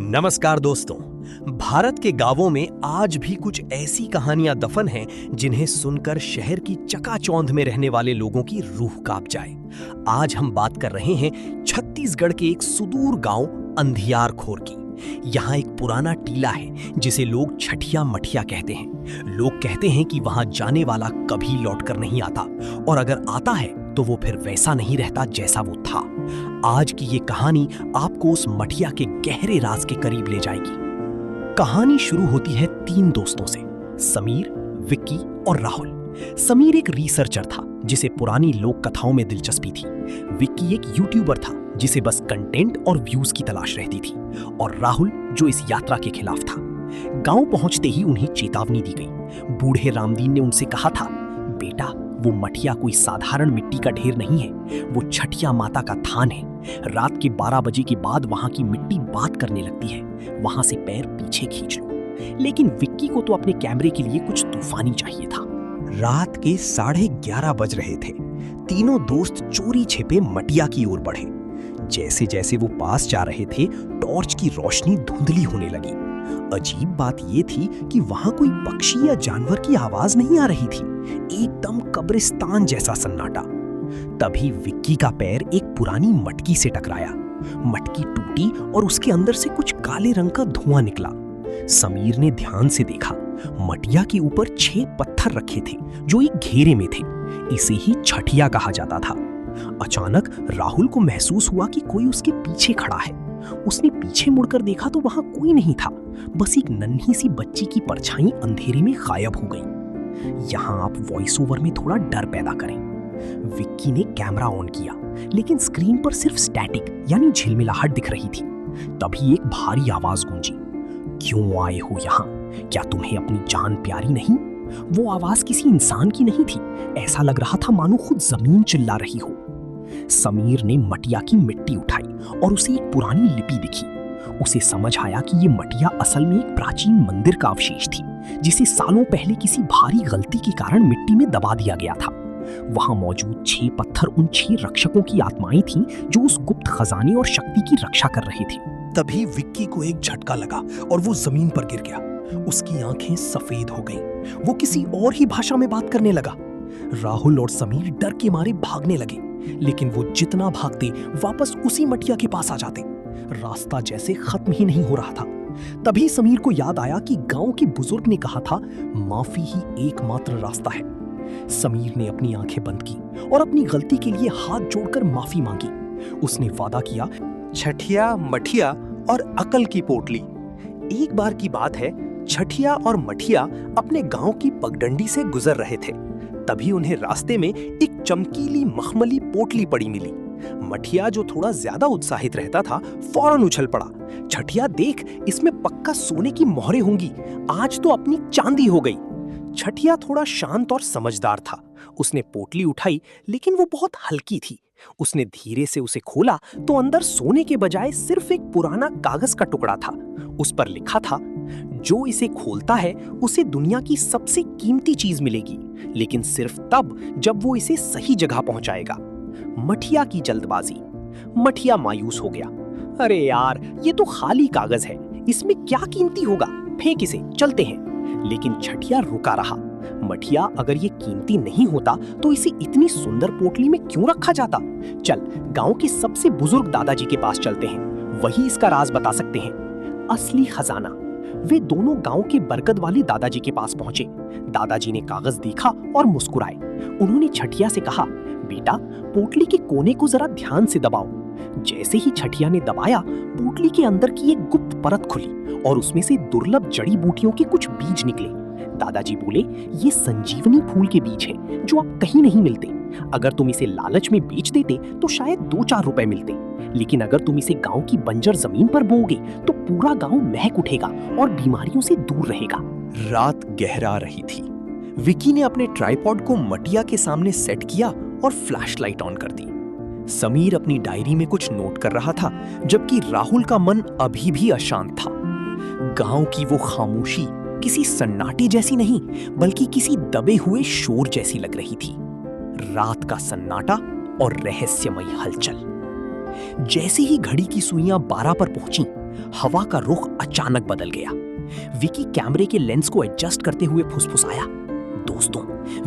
नमस्कार दोस्तों। भारत के गांवों में आज भी कुछ ऐसी कहानियां दफन हैं जिन्हें सुनकर शहर की चकाचौंध में रहने वाले लोगों की रूह कांप जाए। आज हम बात कर रहे हैं छत्तीसगढ़ के एक सुदूर गांव अंधियारखोर की। यहाँ एक पुराना टीला है जिसे लोग छठिया मठिया कहते हैं। लोग कहते हैं कि वहां जाने वाला कभी लौटकर नहीं आता, और अगर आता है तो वो फिर वैसा नहीं रहता जैसा वो था। आज की ये कहानी आपको उस मठिया के गहरे राज के करीब ले जाएगी। कहानी शुरू होती है 3 दोस्तों से, समीर, विक्की और राहुल। समीर एक रिसर्चर था जिसे पुरानी लोक कथाओं में दिलचस्पी थी। विक्की एक यूट्यूबर था जिसे बस कंटेंट और व्यूज की तलाश रहती थी, और राहुल जो इस यात्रा के खिलाफ था। गांव पहुंचते ही उन्हें चेतावनी दी गई। बूढ़े रामदीन ने उनसे कहा था, बेटा वो मठिया कोई साधारण मिट्टी का ढेर नहीं है, वो छठिया माता का थान है। रात के 12 बजे के बाद वहां की मिट्टी बात करने लगती है, वहां से पैर पीछे खींच लो। लेकिन विक्की को तो अपने कैमरे के लिए कुछ तूफानी चाहिए था। रात के 11:30 बज रहे थे। तीनों दोस्त चोरी छिपे मटिया की ओर बढ़े। जैसे जैसे वो पास जा रहे थे, टॉर्च की रोशनी धुंधली होने लगी। अजीब बात ये थी कि वहां कोई पक्षी या जानवर की आवाज नहीं आ रही थी, एकदम कब्रिस्तान जैसा सन्नाटा। तभी विक्की का पैर एक पुरानी मटकी से टकराया। मटकी टूटी और उसके अंदर से कुछ काले रंग का धुआं निकला। समीर ने ध्यान से देखा, मटिया के ऊपर 6 पत्थर रखे थे जो एक घेरे में थे। इसे ही छठिया कहा जाता था। अचानक राहुल को महसूस हुआ कि कोई उसके पीछे खड़ा है। उसने पीछे मुड़कर देखा तो वहां कोई नहीं था, बस एक नन्ही सी बच्ची की परछाई अंधेरे में गायब हो गई। यहाँ आप वॉइस ओवर में थोड़ा डर पैदा करें। विक्की ने कैमरा ऑन किया, लेकिन स्क्रीन पर सिर्फ स्टैटिक यानी झिलमिलाहट दिख रही थी। तभी एक भारी आवाज गूंजी, क्यों आए हो यहाँ? क्या तुम्हें अपनी जान प्यारी नहीं? वो आवाज किसी इंसान की नहीं थी। ऐसा लग रहा था मानो खुद जमीन चिल्ला रही हो। समीर ने मटिया की मिट्टी उठाई और उसे एक पुरानी लिपि दिखी। उसे समझ आया कि ये मटिया असल में एक प्राचीन मंदिर का अवशेष थी, जिसे सालों पहले किसी भारी गलती के कारण मिट्टी में दबा दिया गया था। वहां मौजूद 6 पत्थर उन 6 रक्षकों की आत्माएं थीं जो उस गुप्त खजाने और शक्ति की रक्षा कर रहे थे। तभी विक्की को एक झटका लगा और वो जमीन पर गिर गया। उसकी आंखें सफेद हो गईं। वो किसी और ही भाषा में बात करने लगा। राहुल और समीर डर के मारे भागने लगे, लेकिन वो जितना भागते वापस उसी मटिया के पास आ जाते। रास्ता जैसे खत्म ही नहीं हो रहा था। तभी समीर को याद आया कि गांव के बुजुर्ग ने कहा था, माफी ही एकमात्र रास्ता है। समीर ने अपनी आंखें बंद की और अपनी गलती के लिए हाथ जोड़कर माफी मांगी। उसने वादा किया, छठिया, मठिया और अकल की पोटली। एक बार की बात है, छठिया और मठिया अपने गांव की पगडंडी से गुजर रहे थे। तभी उन्हें रास्ते में एक चमकीली मखमली पोटली पड़ी मिली। मठिया, जो थोड़ा ज्यादा उत्साहित रहता था, फौरन उछल पड़ा। छठिया, देख, इसमें पक्का सोने की मोहरें होंगी, आज तो अपनी चांदी हो गई। छठिया थोड़ा शांत और समझदार था। उसने पोटली उठाई, लेकिन वो बहुत हल्की थी। उसने धीरे से उसे खोला तो अंदर सोने के बजाय सिर्फ एक पुराना कागज का टुकड़ा था। उस पर लिखा था, जो इसे खोलता है उसे दुनिया की सबसे कीमती चीज मिलेगी, लेकिन सिर्फ तब जब वो इसे सही जगह पहुंचाएगा। मठिया की जल्दबाजी। मठिया मायूस हो गया। अरे यार, ये तो खाली कागज है, इसमें क्या कीमती होगा, फेंक इसे, चलते हैं। लेकिन छठिया रुका रहा। मठिया, अगर ये कीमती नहीं होता तो इसे इतनी सुंदर पोटली में क्यों रखा जाता? चल, गांव के सबसे बुजुर्ग दादाजी के पास चलते हैं, वही इसका राज बता सकते हैं, असली खजाना। वे दोनों गांव के बरगद वाले दादाजी के पास पहुंचे। दादाजी ने कागज देखा और मुस्कुराए। उन्होंने छठिया से कहा, बेटा, पोटली के कोने को जरा ध्यान से दबाओ। जैसे ही छठिया ने दबाया, पोटली के अंदर की एक गुप्त परत खुली और उसमें से दुर्लभ जड़ी बूटियों के कुछ बीज निकले। दादाजी बोले, ये संजीवनी फूल के बीज हैं जो अब कहीं नहीं मिलते। अगर तुम इसे लालच में बेच देते तो शायद 2-4 रुपए मिलते, लेकिन अगर तुम इसे गांव की बंजर जमीन पर बोओगे तो पूरा गांव महक उठेगा और बीमारियों से दूर रहेगा। रात गहरा रही थी। विक्की ने अपने ट्राइपॉड को मटिया के सामने सेट किया और फ्लैशलाइट ऑन कर दी। समीर अपनी डायरी में कुछ नोट कर रहा था, जबकि राहुल का मन अभी भी अशांत था। गांव की वो खामोशी किसी सन्नाटे जैसी नहीं, बल्कि किसी दबे हुए शोर जैसी लग रही थी। रात का सन्नाटा और रहस्यमयी हलचल। जैसे ही घड़ी की सुइयां 12 पर पहुंची, हवा का रुख अचानक बदल गया। विकी कैमरे के लेंस को एडजस्ट करते हुए फुसफुसाया, दोस्तों,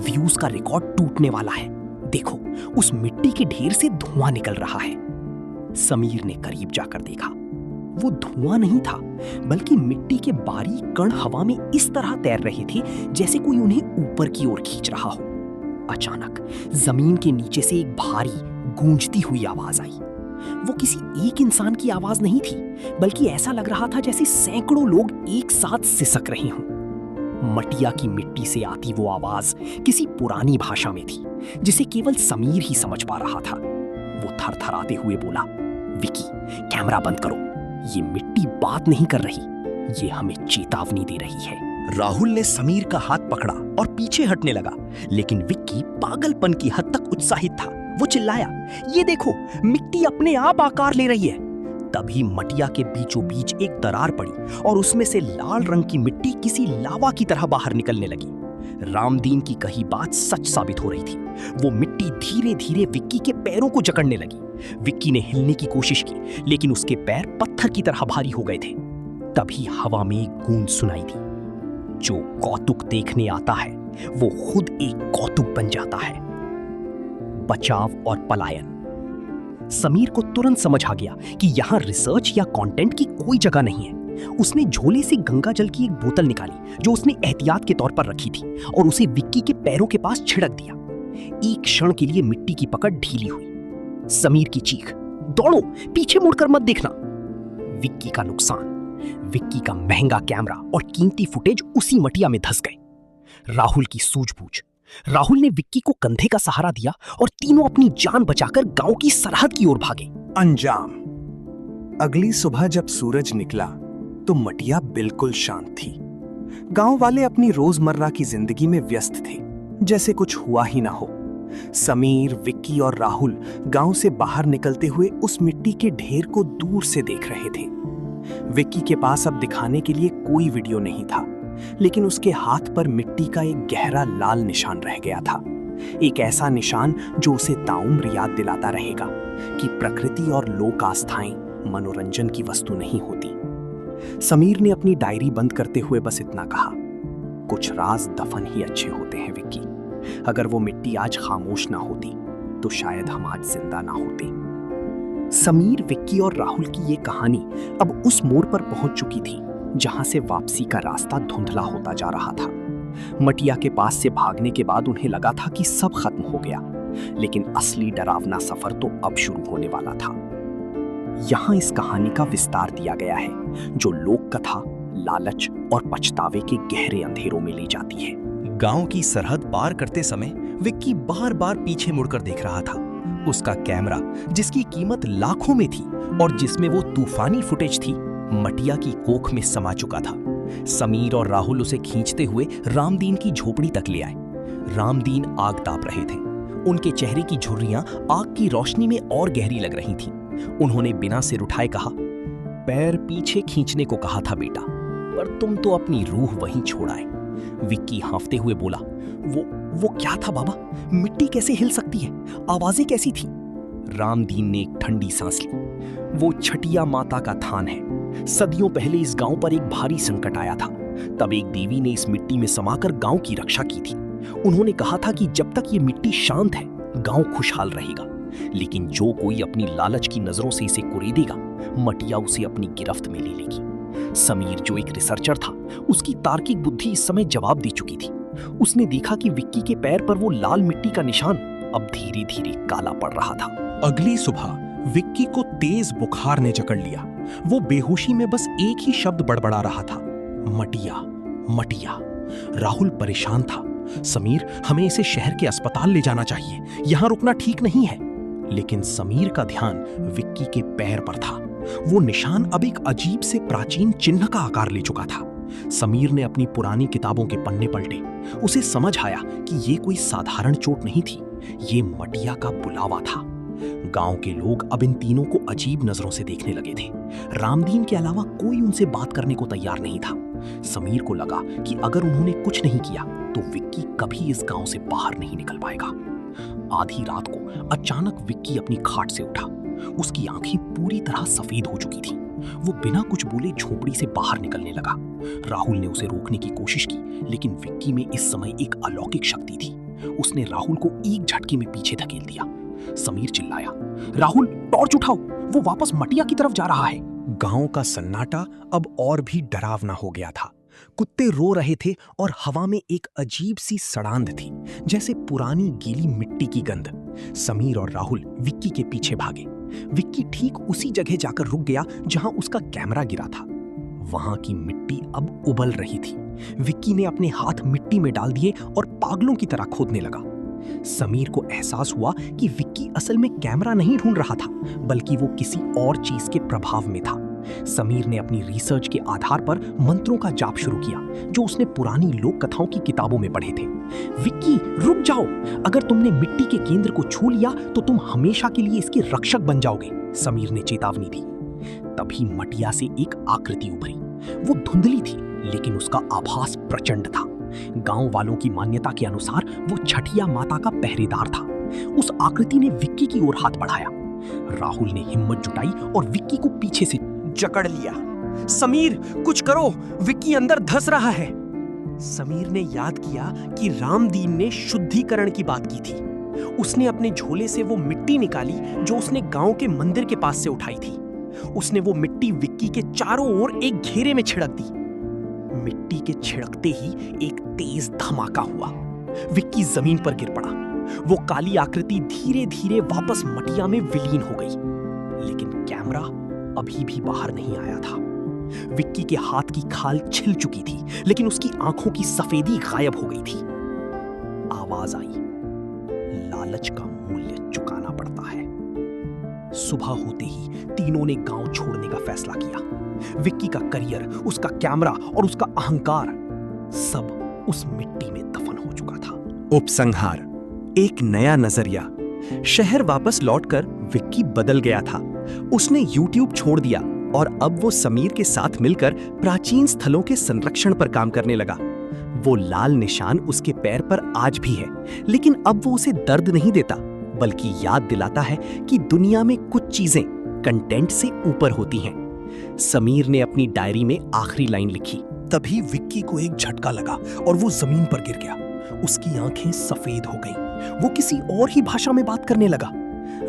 व्यूज का रिकॉर्ड टूटने वाला है। देखो, उस मिट्टी के ढेर से धुआं निकल रहा है। समीर ने करीब जाकर देखा। वो धुआं नहीं था, बल्कि मिट्टी के बारीक कण हवा में इस तरह तैर रहे थे जैसे कोई उन्हें ऊपर की ओर खींच रहा हो। अचानक जमीन के नीचे से एक भारी गूंजती हुई आवाज आई। वो किसी एक इंसान की आवाज नहीं थी, बल्कि ऐसा लग रहा था जैसे सैकड़ों लोग एक साथ सिसक रहे हों। मटिया की मिट्टी से आती वो आवाज किसी पुरानी भाषा में थी, जिसे केवल समीर ही समझ पा रहा था। वो थरथराते हुए बोला, विकी, कैमरा बंद करो। ये मिट्टी बात नहीं कर रही, ये हमें चेतावनी दे रही है। राहुल ने समीर का हाथ पकड़ा और पीछे हटने लगा, लेकिन विक्की पागलपन की हद तक उत्साहित था। वो चिल्लाया, ये देखो, मिट्टी अपने आप आकार ले रही है। तभी मटिया के बीचों बीच एक दरार पड़ी और उसमें से लाल रंग की मिट्टी किसी लावा की तरह बाहर निकलने लगी। रामदीन की कही बात सच साबित हो रही थी। वो मिट्टी धीरे धीरे विक्की के पैरों को जकड़ने लगी। विक्की ने हिलने की कोशिश की, लेकिन उसके पैर पत्थर की तरह भारी हो गए थे। तभी हवा में एक गूंज सुनाई दी, जो कौतुक देखने आता है वो खुद एक कौतुक बन जाता है। बचाव और पलायन। समीर को तुरंत समझ आ गया कि यहां रिसर्च या कंटेंट की कोई जगह नहीं है। उसने झोले से गंगा जल की एक बोतल निकाली, जो उसने एहतियात के तौर पर रखी थी, और उसे विक्की के पैरों के पास छिड़क दिया। एक क्षण के लिए मिट्टी की पकड़ ढीली हुई। समीर की चीख, दौड़ो, पीछे मुड़कर मत देखना। विक्की का नुकसान, विक्की का महंगा कैमरा और कीमती फुटेज उसी मटिया में धंस गए। राहुल की सूझबूझ। राहुल ने विक्की को कंधे का सहारा दिया और तीनों अपनी जान बचाकर गांव की सरहद की ओर भागे। अंजाम। अगली सुबह जब सूरज निकला तो मटिया बिल्कुल शांत थी। गांव वाले अपनी रोजमर्रा की जिंदगी में व्यस्त थे, जैसे कुछ हुआ ही ना हो। समीर, विक्की और राहुल गांव से बाहर निकलते हुए उस मिट्टी के ढेर को दूर से देख रहे थे। विक्की के पास अब दिखाने के लिए कोई वीडियो नहीं था, लेकिन उसके हाथ पर मिट्टी का एक गहरा लाल निशान रह गया था। एक ऐसा निशान जो उसे ताउम्र याद दिलाता रहेगा कि प्रकृति और लोक आस्थाएं मनोरंजन की वस्तु नहीं होती। समीर ने अपनी डायरी बंद करते हुए बस इतना कहा, कुछ राज दफन ही अच्छे होते हैं विक्की। अगर वो मिट्टी आज खामोश ना होती तो शायद हम आज जिंदा ना होते। समीर, विक्की और राहुल की ये कहानी अब उस मोड़ पर पहुंच चुकी थी जहां से वापसी का रास्ता धुंधला होता जा रहा था। मटिया के पास से भागने के बाद उन्हें लगा था कि सब खत्म हो गया, लेकिन असली डरावना सफर तो अब शुरू होने वाला था। यहां इस कहानी का विस्तार दिया गया है, जो लोक कथा, लालच और पछतावे के गहरे अंधेरों में ले जाती है। गांव की सरहद पार करते समय विक्की बार बार पीछे मुड़कर देख रहा था। उसका कैमरा, जिसकी कीमत लाखों में थी और जिसमें वो तूफानी फुटेज थी, मटिया की कोख में समा चुका था। समीर और राहुल उसे खींचते हुए रामदीन की झोपड़ी तक ले आए। रामदीन आग ताप रहे थे। उनके चेहरे की झुर्रियां आग की रोशनी में और गहरी लग रही थीं। उन्होंने बिना सिर उठाए कहा, पैर पीछे खींचने को कहा था बेटा, पर तुम तो अपनी रूह वहीं छोड़ आए। विक्की हांफते हुए बोला, वो क्या था बाबा? मिट्टी कैसे हिल सकती है? आवाजें कैसी थी? रामदीन ने एक ठंडी सांस ली। वो छटिया माता का थान है। सदियों पहले इस गांव पर एक भारी संकट आया था। तब एक देवी ने इस मिट्टी में समाकर गांव की रक्षा की थी। उन्होंने कहा था कि जब तक ये मिट्टी शांत है, गांव खुशहाल रहेगा। लेकिन जो कोई अपनी लालच की नजरों से इसे कुरेदेगा, मटिया उसे अपनी गिरफ्त में ले लेगी। समीर, जो एक रिसर्चर था, उसकी तार्किक बुद्धि इस समय जवाब दे चुकी थी। उसने देखा कि विक्की के पैर पर वो लाल मिट्टी का निशान अब धीरे धीरे काला पड़ रहा था। अगली सुबह विक्की को तेज बुखार ने जकड़ लिया। वो बेहोशी में बस एक ही शब्द बड़बड़ा रहा था, मटिया, मटिया। राहुल परेशान था। समीर, हमें इसे शहर के अस्पताल ले जाना चाहिए, यहां रुकना ठीक नहीं है। लेकिन समीर का ध्यान विक्की के पैर पर था। वो निशान अब एक अजीब से प्राचीन चिन्ह का आकार ले चुका था। समीर ने अपनी पुरानी किताबों के पन्ने पलटे। उसे समझ आया कि ये कोई साधारण चोट नहीं थी, ये मटिया का बुलावा था। गांव के लोग अब इन तीनों को अजीब नजरों से देखने लगे थे। रामदीन के अलावा कोई उनसे बात करने को तैयार नहीं था। समीर को लगा कि अगर उन्होंने कुछ नहीं किया तो विक्की कभी इस गांव से बाहर नहीं निकल पाएगा। आधी रात को अचानक विक्की अपनी खाट से उठा। उसकी आंखें पूरी तरह सफेद हो चुकी थी। वो बिना कुछ बोले झोपड़ी से बाहर निकलने लगा। राहुल ने उसे रोकने की कोशिश की, लेकिन विक्की में इस समय एक अलौकिक शक्ति थी। उसने राहुल को एक झटके में पीछे धकेल दिया। समीर चिल्लाया, राहुल टॉर्च उठाओ, वो वापस मटिया की तरफ जा रहा है। गांव का सन्नाटा अब और भी डरावना हो गया था। कुत्ते रो रहे थे और हवा में एक अजीब सी सड़ांध थी, जैसे पुरानी गीली मिट्टी की गंध। समीर और राहुल विक्की के पीछे भागे। विक्की ठीक उसी जगह जाकर रुक गया जहां उसका कैमरा गिरा था। वहां की मिट्टी अब उबल रही थी। विक्की ने अपने हाथ मिट्टी में डाल दिए और पागलों की तरह खोदने लगा। समीर को एहसास हुआ कि विक्की असल में कैमरा नहीं ढूंढ रहा था, बल्कि वो किसी और चीज के प्रभाव में था। समीर ने अपनी रिसर्च के आधार पर मंत्रों का जाप शुरू किया, जो उसने पुरानी लोक कथाओं की किताबों में पढ़े थे। विक्की, रुक जाओ, अगर तुमने मिट्टी के केंद्र को छू लिया तो तुम हमेशा के लिए इसके रक्षक बन जाओगे, समीर ने चेतावनी दी। तभी मटिया से एक आकृति उभरी। वो धुंधली थी, लेकिन उसका आभास प्रचंड था। गांव वालों की मान्यता के अनुसार वो छठिया माता का पहरेदार था। उस आकृति ने विक्की की ओर हाथ बढ़ाया। राहुल ने हिम्मत जुटाई और विक्की को पीछे से जकड़ लिया। समीर, कुछ करो, विक्की अंदर धंस रहा है। समीर ने याद किया कि रामदीन ने शुद्धिकरण की बात की थी। उसने अपने झोले से वो मिट्टी निकाली जो उसने गांव के मंदिर के पास से उठाई थी। उसने वो मिट्टी विक्की के चारों ओर एक घेरे में छिड़क दी। मिट्टी के छिड़कते ही एक तेज धमाका हुआ। विक्की जमीन पर गिर पड़ा। वो काली आकृति धीरे धीरे वापस मटिया में विलीन हो गई, लेकिन कैमरा अभी भी बाहर नहीं आया था। विक्की के हाथ की खाल छिल चुकी थी, लेकिन उसकी आंखों की सफेदी गायब हो गई थी। आवाज आई, लालच का मूल्य चुकाना पड़ता है। सुबह होते ही तीनों ने गांव छोड़ने का फैसला किया। विक्की का करियर, उसका कैमरा और उसका अहंकार सब उस मिट्टी में दफन हो चुका था। उपसंहार, एक नया नजरिया। शहर वापस लौटकर विक्की बदल गया था। उसने YouTube छोड़ दिया और अब वो समीर के साथ मिलकर प्राचीन स्थलों के संरक्षण पर काम करने लगा। वो लाल निशान उसके पैर पर आज भी है, लेकिन अब वो उसे दर्द नहीं देता, बल्कि याद दिलाता है कि दुनिया में कुछ चीजें कंटेंट से ऊपर होती हैं। समीर ने अपनी डायरी में आखिरी लाइन लिखी। तभी विक्की को एक झटका लगा और वो जमीन पर गिर गया। उसकी आंखें सफेद हो गईं। वो किसी और ही भाषा में बात करने लगा।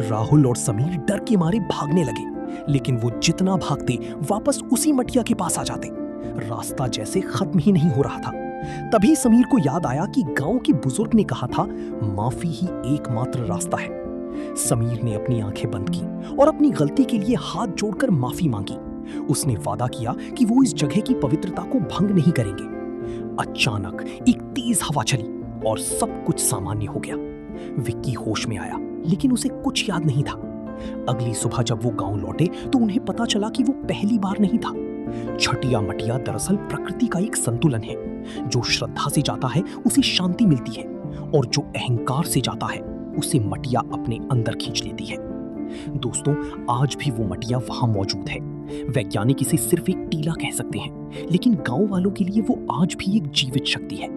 राहुल और समीर डर के मारे भागने लगे, लेकिन वो जितना भागते वापस उसी मटिया के पास आ जाते। रास्ता जैसे खत्म ही नहीं हो रहा था। तभी समीर को याद आया कि गांव के बुजुर्ग ने कहा था, माफी ही एकमात्र रास्ता है। समीर ने अपनी आंखें बंद की और अपनी गलती के लिए हाथ जोड़कर माफी मांगी। उसने वादा किया कि वो इस जगह की पवित्रता को भंग नहीं करेंगे। अचानक एक तेज हवा चली और सब कुछ सामान्य हो गया। विक्की होश में आया, लेकिन उसे कुछ याद नहीं था। अगली सुबह जब वो गांव लौटे तो उन्हें पता चला कि वो पहली बार नहीं था। छठिया मटिया दरअसल प्रकृति का एक संतुलन है। जो श्रद्धा से जाता है उसे शांति मिलती है, और जो अहंकार से जाता है उसे मटिया अपने अंदर खींच लेती है। दोस्तों, आज भी वो मटिया वहां मौजूद है। वैज्ञानिक इसे सिर्फ एक टीला कह सकते हैं, लेकिन गांव वालों के लिए वो आज भी एक जीवित शक्ति है।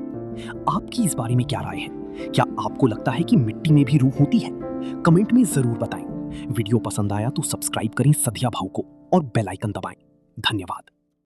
आपकी इस बारे में क्या राय है? क्या आपको लगता है कि मिट्टी में भी रूह होती है? कमेंट में जरूर बताएं। वीडियो पसंद आया तो सब्सक्राइब करें सदिया भाव को और बेल आइकन दबाएं। धन्यवाद।